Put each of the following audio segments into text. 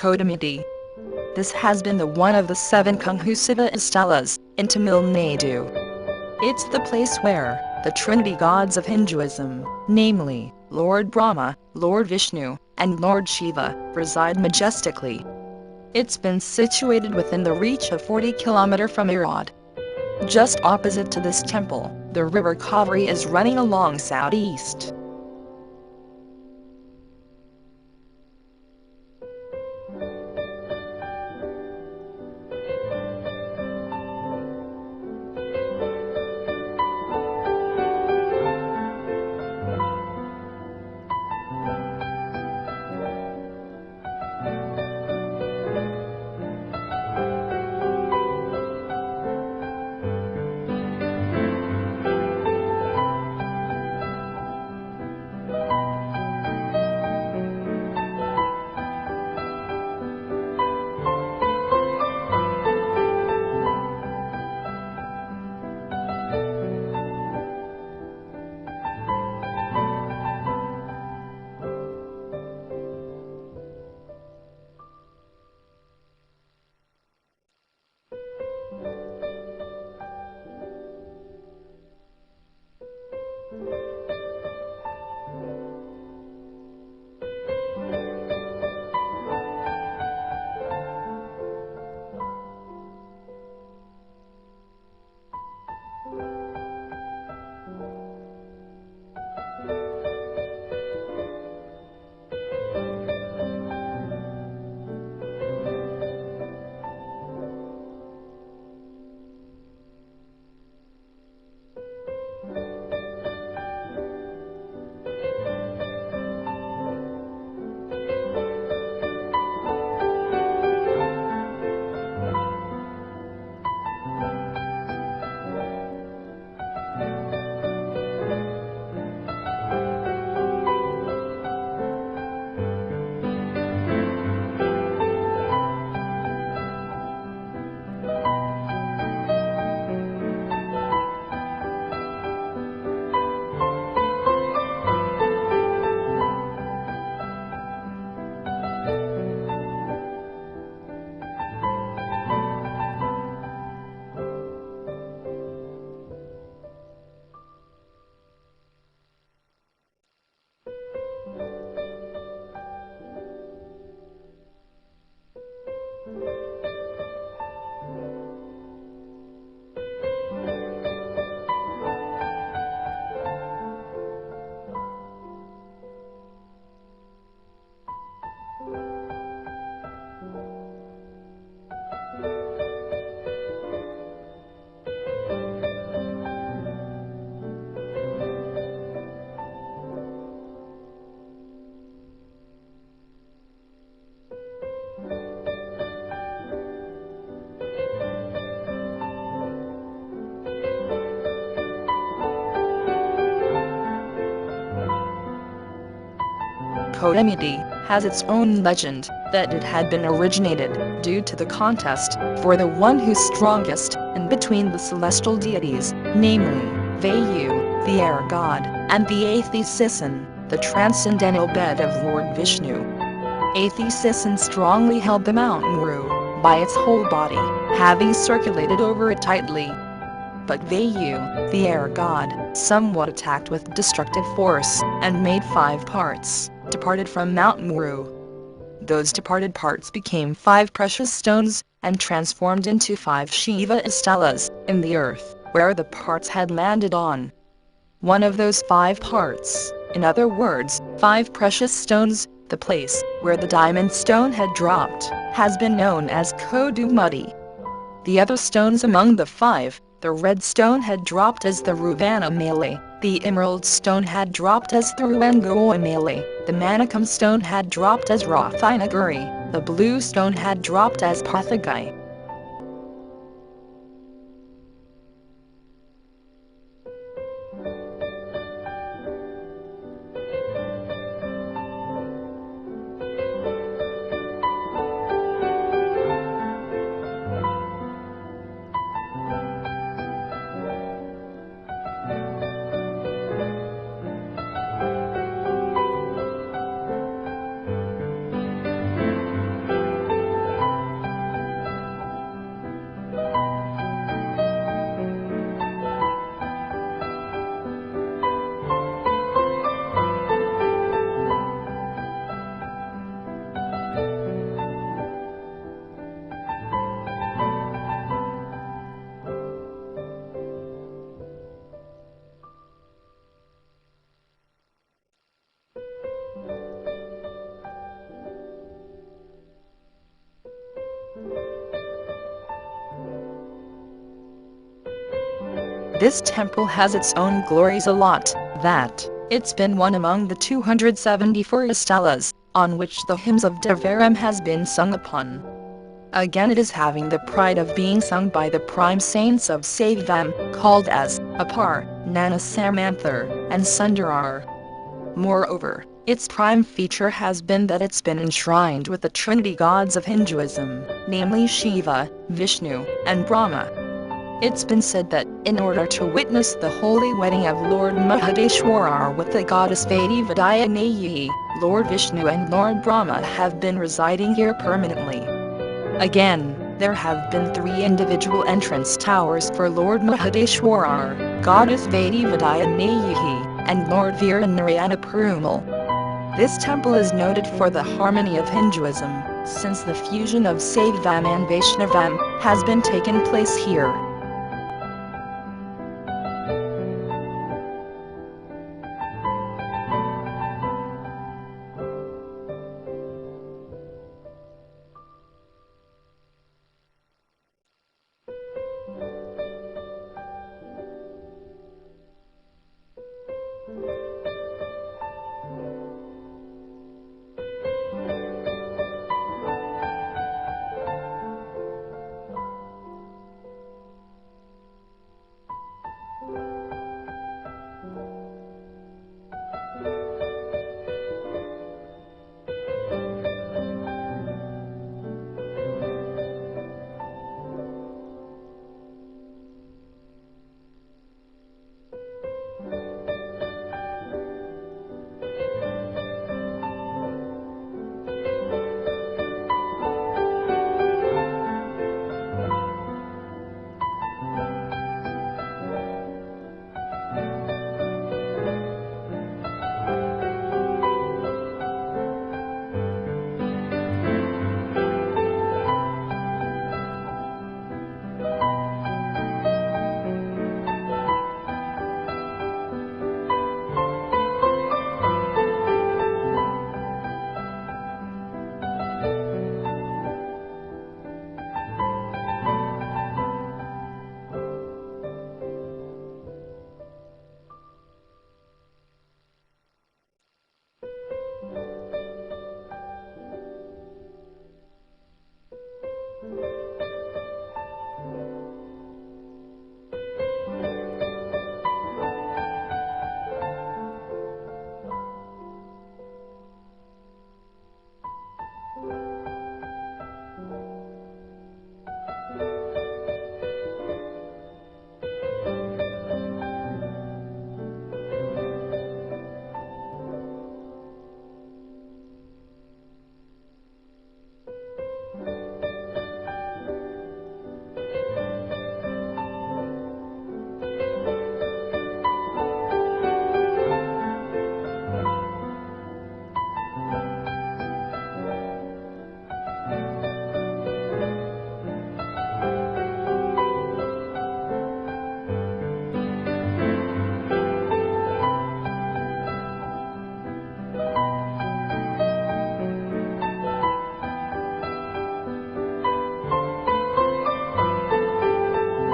Kodumudi. This has been the one of the 7 Konghu Siva isthalas in Tamil Nadu. It's the place where the Trinity gods of Hinduism, namely Lord Brahma, Lord Vishnu, and Lord Shiva, reside majestically. It's been situated within the reach of 40 km from Erode. Just opposite to this temple, the river Cauvery is running along southeast. Kodumudi has its own legend that it had been originated due to the contest for the one who's strongest in between the celestial deities, namely Vaayu, the air god, and the Aathi Seshan, the transcendental bed of Lord Vishnu. Aathi Seshan strongly held the Mount Mehru by its whole body, having circulated over it tightly. But Vaayu, the air god, somewhat attacked with destructive force and made 5 parts, departed from Mount Mehru. Those departed parts became 5 precious stones and transformed into 5 Shiva isthalas in the earth, where the parts had landed on. One of those 5 parts, in other words, 5 precious stones, the place where the diamond stone had dropped, has been known as Kodumudi. The other stones among the 5, the red stone had dropped as the Thiruvanna malai, the emerald stone had dropped as Thiru Engoi malai, the manickam stone had dropped as Rathina giri, the blue stone had dropped as Pothigai. This temple has its own glories a lot, that it's been one among the 274 isthalas, on which the hymns of Devaram has been sung upon. Again, it is having the pride of being sung by the prime saints of Saivam, called as Apar, Nanasamanthar, and Sundarar. Moreover, its prime feature has been that it's been enshrined with the Trinity gods of Hinduism, namely Shiva, Vishnu, and Brahma. It's been said that, in order to witness the holy wedding of Lord Mahadeshwarar with the goddess Vadivadayanayi, Lord Vishnu and Lord Brahma have been residing here permanently. Again, there have been 3 individual entrance towers for Lord Mahadeshwarar, goddess Vadivadayanayi, and Lord Viranarayana Perumal. This temple is noted for the harmony of Hinduism, since the fusion of Saivam and Vaishnavam has been taken place here.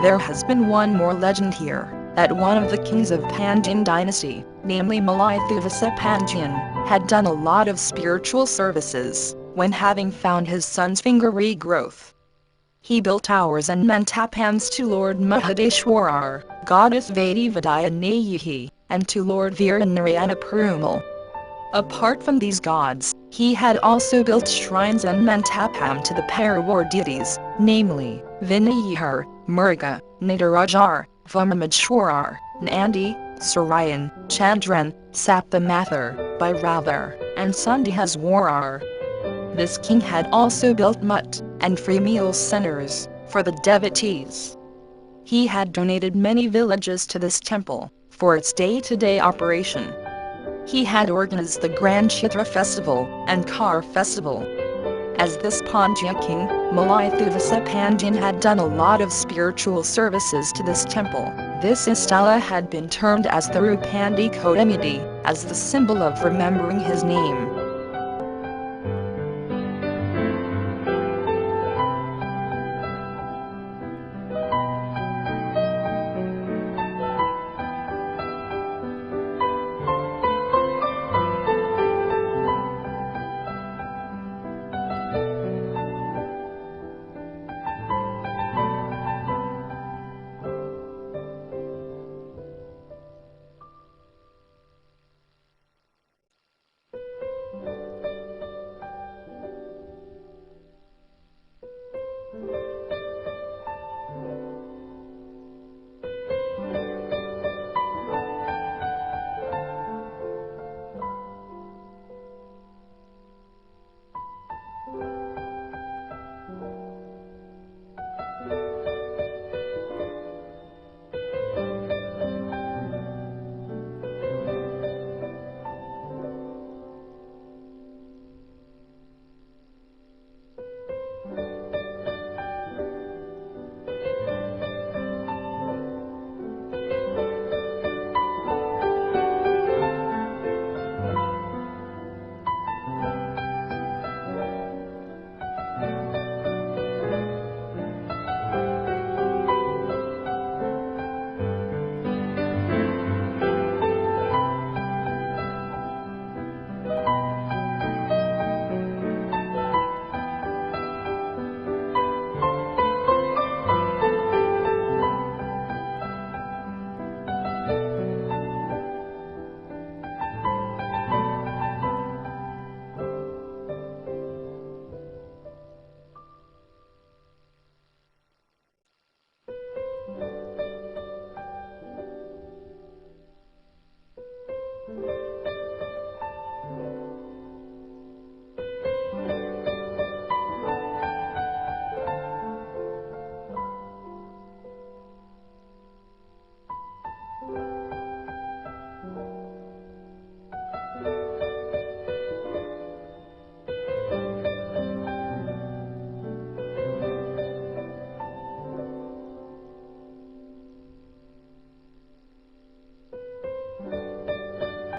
There has been one more legend here, that one of the kings of Pandyan dynasty, namely Malai Pandyan, had done a lot of spiritual services, when having found his son's finger regrowth. He built towers and mantapams to Lord Mahadeshwarar, goddess Vadivadayanayi, and to Lord Viranarayana Perumal. Apart from these gods, he had also built shrines and mantapam to the Parawar deities, namely, Vinayar, Muruga, Natarajar, Vamadshwarar, Nandi, Sarayan, Chandran, Saptamathar, Bhairavar, and Sandihaswarar. This king had also built mutt and free meal centers for the devotees. He had donated many villages to this temple for its day-to-day operation. He had organized the Grand Chitra festival and Car festival. As this Pandya king, Malai Pandyan had done a lot of spiritual services to this temple. This isthala had been termed as Thiru Kodumudi, as the symbol of remembering his name.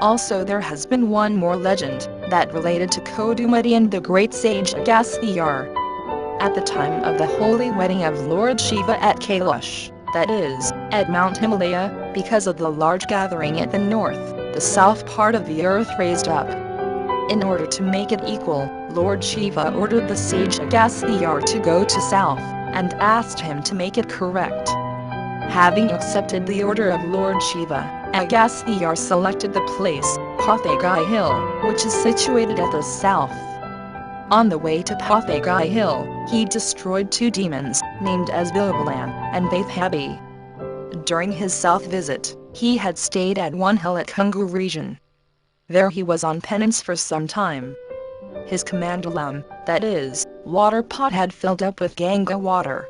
Also there has been one more legend, that related to Kodumudi and the great sage Agasthyar. At the time of the holy wedding of Lord Shiva at Kailash, that is, at Mount Himalaya, because of the large gathering at the north, the south part of the earth raised up. In order to make it equal, Lord Shiva ordered the sage Agasthyar to go to south, and asked him to make it correct. Having accepted the order of Lord Shiva, Agasthyar selected the place, Pothigai Hill, which is situated at the south. On the way to Pothigai Hill, he destroyed two demons, named as Vilvalan and Vaithabi. During his south visit, he had stayed at one hill at Konghu region. There he was on penance for some time. His kamandalam, that is, water pot had filled up with Ganga water.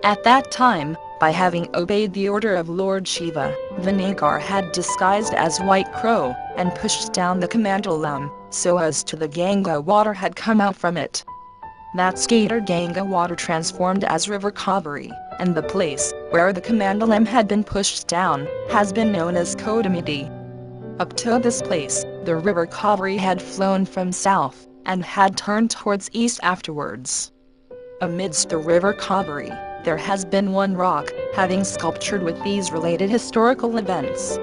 At that time, by having obeyed the order of Lord Shiva, Vinegar had disguised as White Crow, and pushed down the kamandalam, so as to the Ganga water had come out from it. That scattered Ganga water transformed as river Cauvery, and the place, where the kamandalam had been pushed down, has been known as Kodumudi. Up to this place, the river Cauvery had flown from south, and had turned towards east afterwards. Amidst the river Cauvery, there has been one rock, having sculptured with these related historical events.